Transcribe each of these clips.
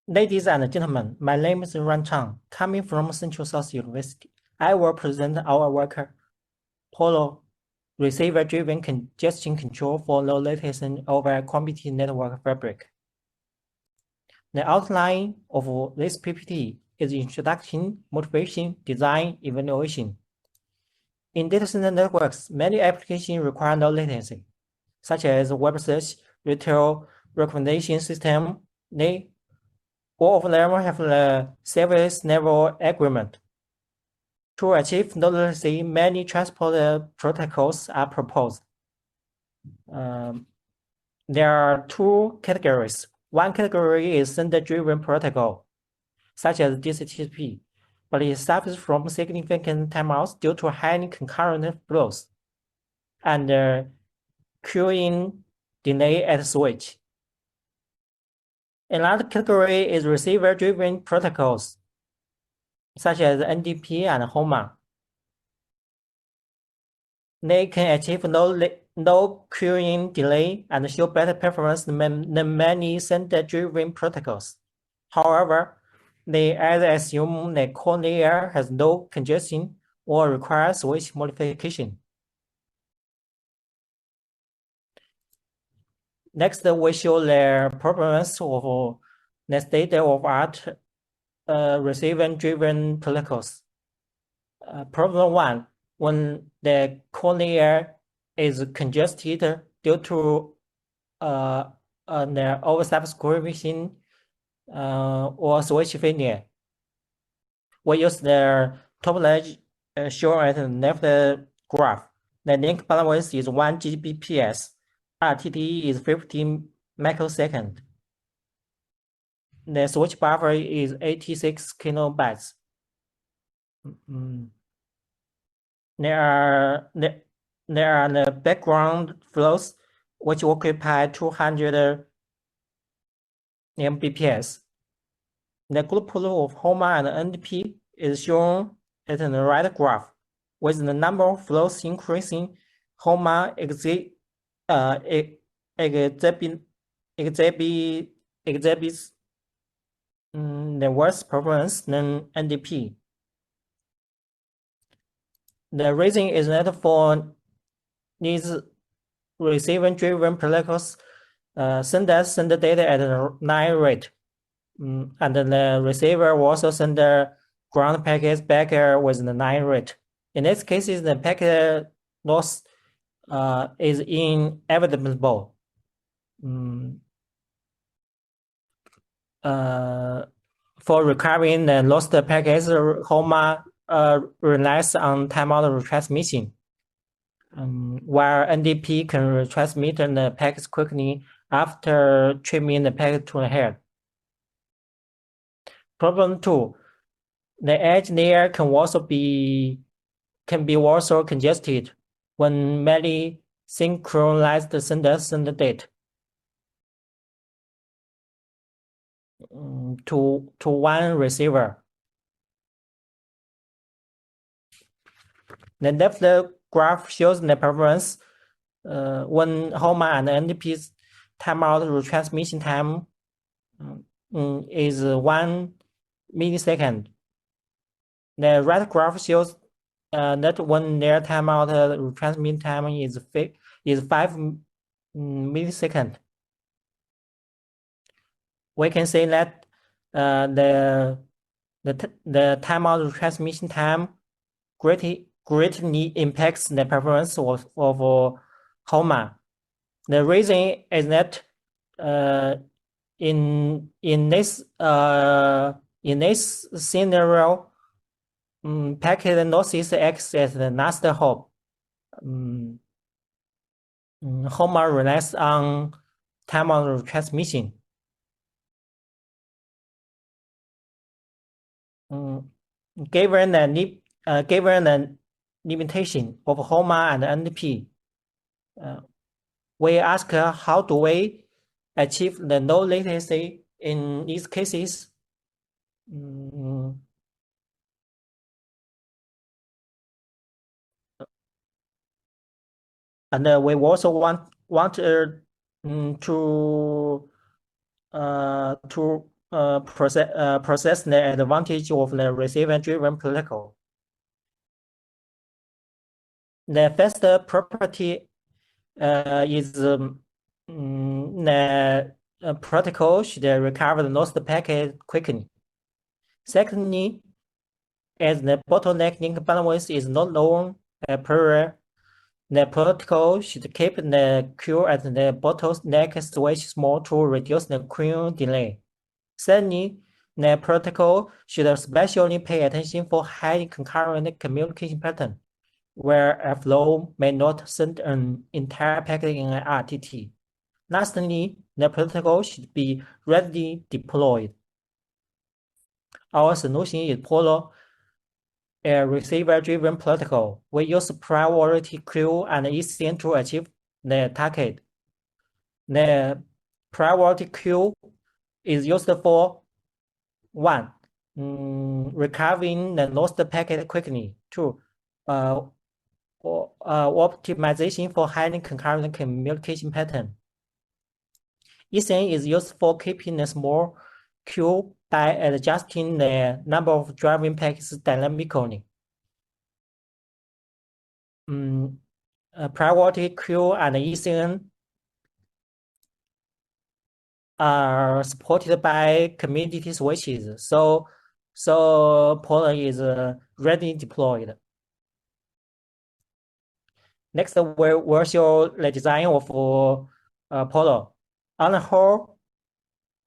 Ladies and gentlemen, my name is Ran Chang, coming from Central South University. I will present our work, Polo Receiver-Driven Congestion Control for Low Latency over Computer Network Fabric. The outline of this PPT is introduction, motivation, design, evaluation. In data center networks, many applications require low latency, such as web search, retail recommendation system. All of them have the service level agreement. To achieve low latency, many transport protocols are proposed. There are two categories. One category is sender-driven protocol, such as DHCP, but it suffers from significant timeouts due to high concurrent flows and queuing delay at switch. Another category is receiver-driven protocols, such as NDP and HOMA. They can achieve low queuing delay and show better performance than many sender-driven protocols. However, they either assume the core layer has low congestion or require switch modification. Next, we show the performance of the state-of-art receiver-driven protocols. Problem 1, when the core layer is congested due to the oversubscription or switch failure. We use the top ledge shown at the left graph. The link bandwidth is 1 Gbps. RTT is 15 microseconds. The switch buffer is 86 kilobytes. There are the background flows which occupy 200 Mbps. The group pool of HOMA and NDP is shown at the right graph. With the number of flows increasing, HOMA exhibits the worst performance than NDP. The reason is that for these receiver-driven protocols, senders send data at a 9 rate, and the receiver will also send the ground packets back with the 9 rate. In these cases, the packet loss is inevitable. For recovering the lost packets, HOMA relies on timeout retransmission, while NDP can retransmit the packets quickly after trimming the packet to the head. Problem 2, the edge layer can be also congested when many synchronized senders send data to one receiver. The left graph shows the performance when HOMA and NDP's timeout retransmission time is 1 millisecond. The right graph shows that when their timeout retransmission time is 5 milliseconds. We can say that the timeout retransmission time greatly impacts the performance of HOMA. The reason is that in this scenario, packet losses acts as the last hope. HOMA relies on timeout retransmission. Given the limitation of HOMA and NDP, we ask how do we achieve the low latency in these cases? And we also want to possess the advantage of the receiver-driven protocol. The first property is the protocol should recover the lost packet quickly. Secondly, as the bottleneck link bandwidth is not known prior, the protocol should keep the queue at the bottleneck switch small to reduce the queue delay. Thirdly, the protocol should especially pay attention for high concurrent communication pattern, where a flow may not send an entire packet in an RTT. Lastly, the protocol should be readily deployed. Our solution is Polo, a receiver-driven protocol. We use priority queue and ECN to achieve the target. The priority queue is used for 1. Recovering the lost packet quickly. 2. Optimization for highly concurrent communication pattern. ECN is used for keeping a small queue by adjusting the number of driving packets dynamically. Priority queue and ECN are supported by community switches, so Polo is ready deployed. Next, we'll show the design of Polo. On the whole,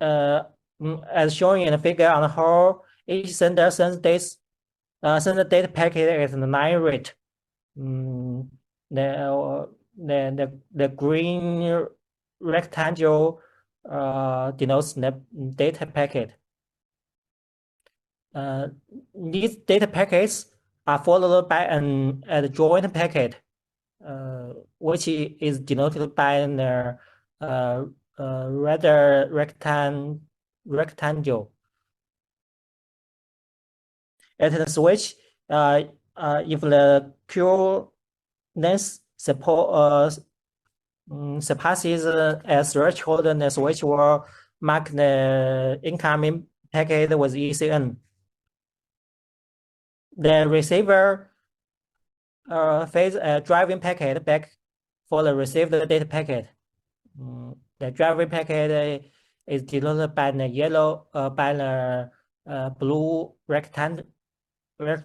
as shown in the figure, on the whole, each sender sends data packet at the line rate. The green rectangle denotes the data packet. These data packets are followed by an adjoint packet, which is denoted by the rather rectangle. At the switch, if the queue length surpasses a threshold, the switch will mark the incoming packet with ECN. The receiver feeds a driving packet back for the received data packet. The driving packet is denoted by the yellow by the blue rectangle. The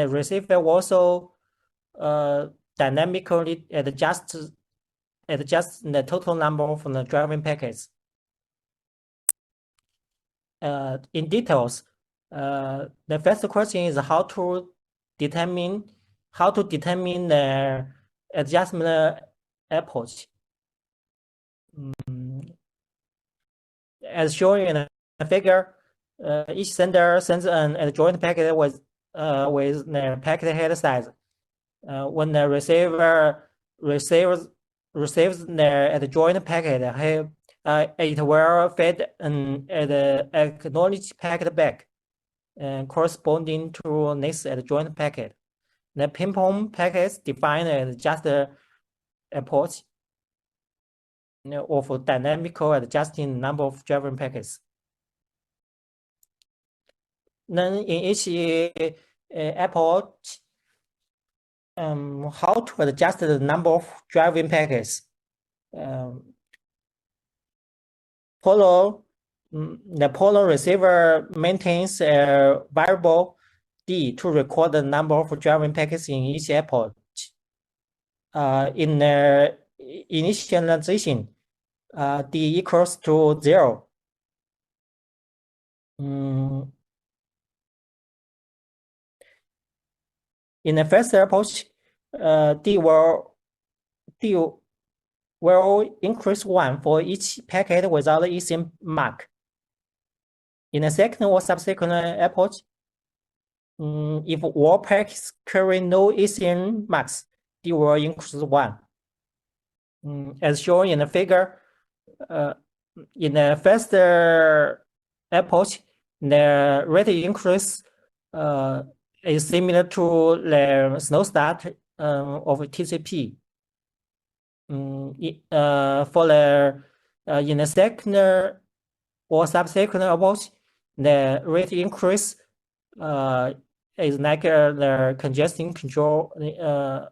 receiver also dynamically adjusts the total number from the driving packets. In details, the first question is how to determine the adjustment approach. As shown in the figure, each sender sends an adjoint packet with the packet head size. When the receiver receives the adjoint packet, it will feed an acknowledged packet back, corresponding to next adjoint packet. The ping-pong packets define as just the approach of dynamical adjusting number of driving packets. Then in each approach, how to adjust the number of driving packets. The Polo receiver maintains a variable D to record the number of driving packets in each approach. In the initialization, D equals to 0. In the first approach, D will increase 1 for each packet without ECN mark. In the second or subsequent approach, if all packets carry no ECN marks, D will increase 1. As shown in the figure, in the first approach, the rate increase is similar to the slow start of TCP. For the In the second or subsequent approach, the rate increase is like the congestion control, the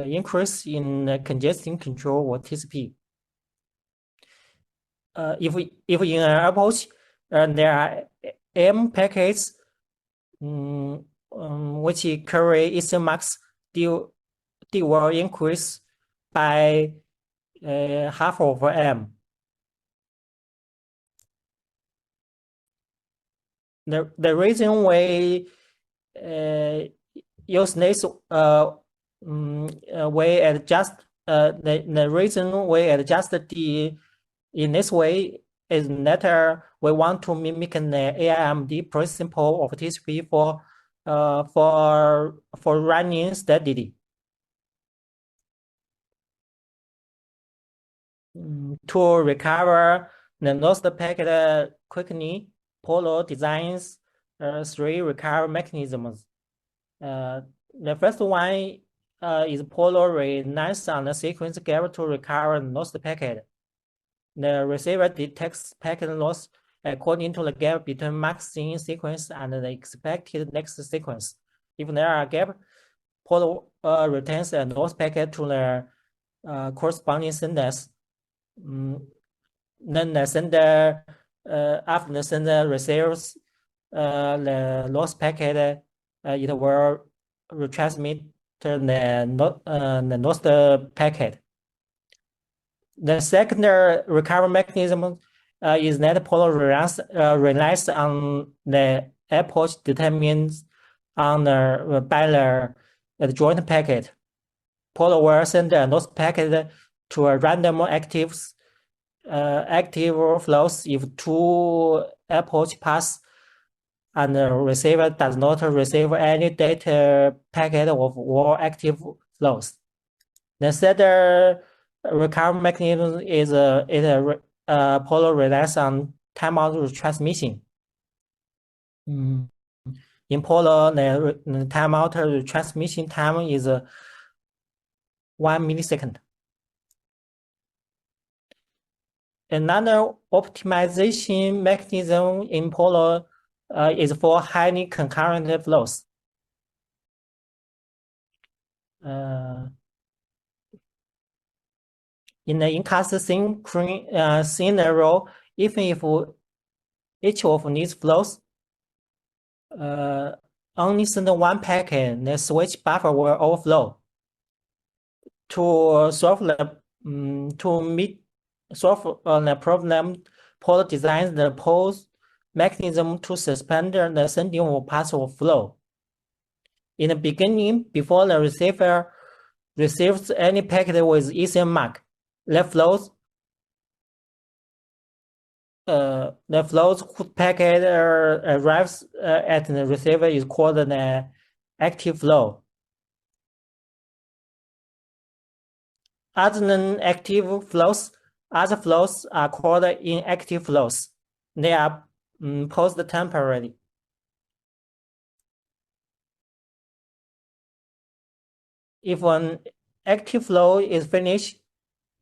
increase in the congestion control or TCP. If in an approach there are M packets which carry Eastern marks, D will increase by half of M. The reason we use this we adjust the reason we adjust D in this way is that we want to mimic the AIMD principle of TCP for running steadily. To recover the lost packet quickly, Polo designs three recovery mechanisms. The first one is Polo relies on the sequence gap to recover lost packet. The receiver detects packet loss according to the gap between maxing sequence and the expected next sequence. If there are gaps, Polo returns a lost packet to the corresponding senders. Then the sender, after the sender receives the lost packet, it will retransmit the lost packet. The second recovery mechanism is that Polo relies on the approach determined on by the joint packet. Polo will send a lost packet to a random active flows if two approach paths and the receiver does not receive any data packet of all active flows. The third recovery mechanism is Polo relies on timeout retransmission. In Polo, the timeout retransmission time is 1 millisecond. Another optimization mechanism in Polo is for highly concurrent flows. In the in-cast scenario, even if each of these flows only send one packet, the switch buffer will overflow. To solve the problem, Polo designs the pause mechanism to suspend the sending of path of flow. In the beginning, before the receiver receives any packet with ECM mark, the flows whose packet arrives at the receiver is called the active flow. Other than active flows, other flows are called inactive flows. They are paused temporarily. If an active flow is finished,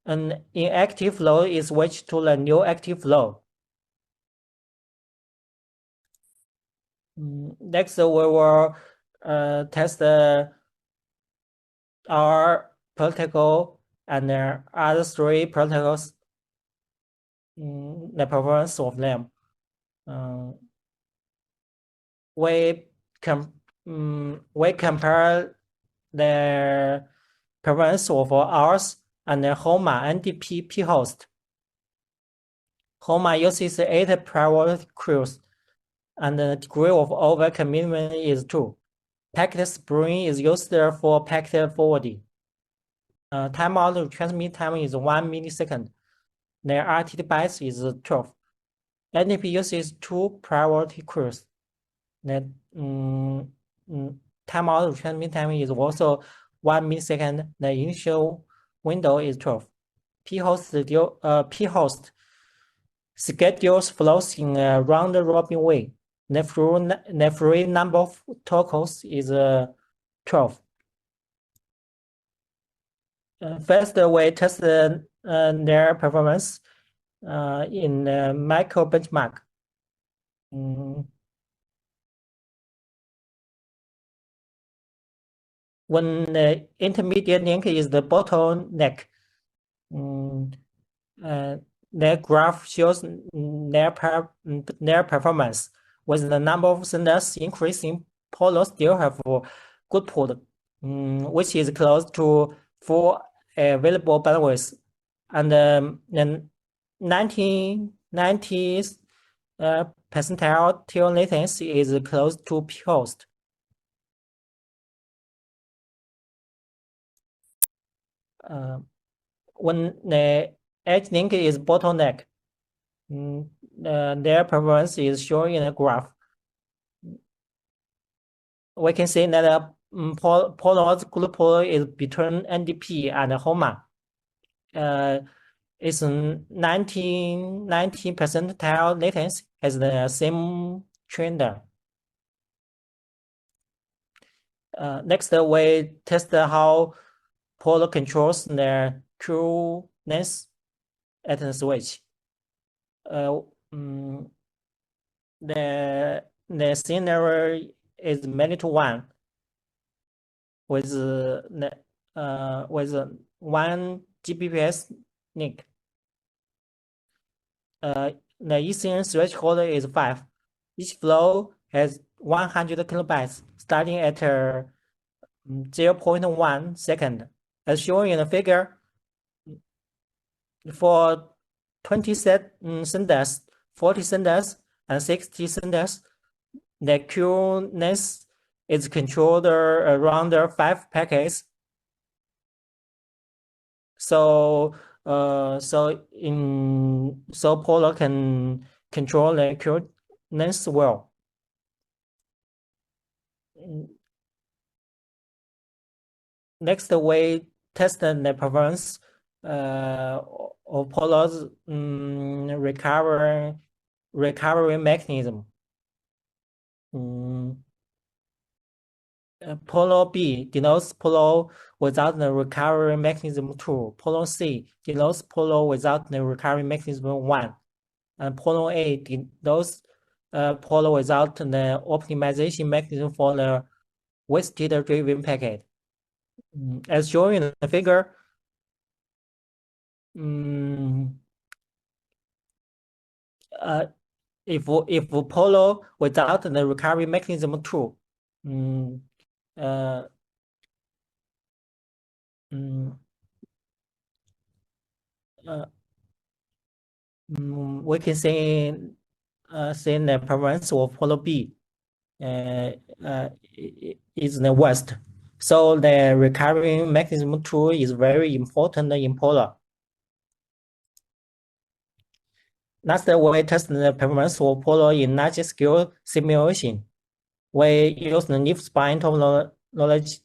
an inactive flow is switched to the new active flow. Next, we will test our protocol and other three protocols, the performance of them. We compare the performance of ours and the HOMA NDP p-host. HOMA uses 8 priority queues, and the degree of overcommitment is 2. Packet spring is used for packet forwarding. Timeout transmit time is 1 millisecond. The RTT bytes is 12. NDP uses 2 priority queues. The timeout transmit time is also 1 millisecond. The initial window is 12. p-host schedules flows in a round-robin way. The free number of tokens is 12. First, we test their performance in micro benchmark. When the intermediate link is the bottleneck, their graph shows their performance. With the number of senders increasing, Polo still have good port, which is close to full available bandwidth, and then 90 percentile tail latency is close to peak host. When the edge link is bottleneck, their performance is shown in the graph. We can see that Polo's glue polo is between NDP and HOMA. It's 19 percentile latency has the same trend. Next, we test how Polo controls the coolness at the switch. The scenario is -1 with 1 Gbps link. The Ethernet threshold is 5. Each flow has 100 kilobytes, starting at 0.1 second. As shown in the figure, for 20 senders, 40 senders, and 60 senders, the coolness is controlled around 5 packets. So Polo can control the coolness well. Next, we test the performance of Polo's recovery mechanism. Polo B denotes Polo without the recovery mechanism 2. Polo C denotes Polo without the recovery mechanism 1. And Polo A denotes Polo without the optimization mechanism for the wasted driven packet. As shown in the figure, if Polo without the recovery mechanism 2, we can say the performance of Polo B is the worst. So the recovery mechanism 2 is very important in Polo. Last, we test the performance of Polo in large scale simulation. We use the leaf spine topology.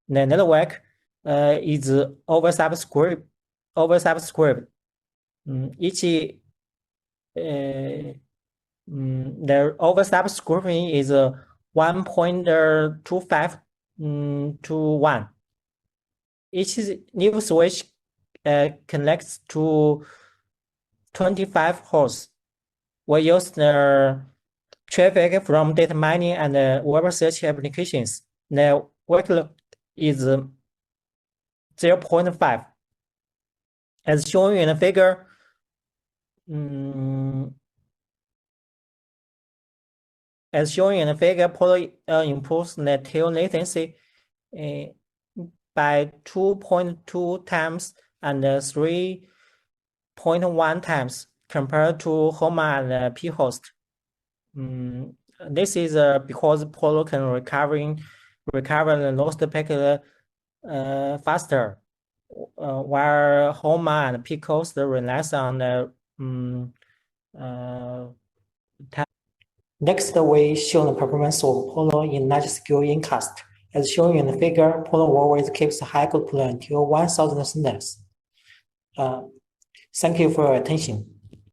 The network is oversubscribed. The oversubscription is 1.25 to 1. Each leaf switch connects to 25 hosts. We use the traffic from data mining and web search applications. The workload is 0.5. As shown in the figure, Polo improves the tail latency by 2.2 times and 3.1 times compared to HOMA and P-host. This is because Polo can recover the lost packet faster, while HOMA and P-host relies on the time. Next, we show the performance of Polo in large-scale incast. As shown in the figure, Polo always keeps high output until 1,000 senders. Thank you for your attention.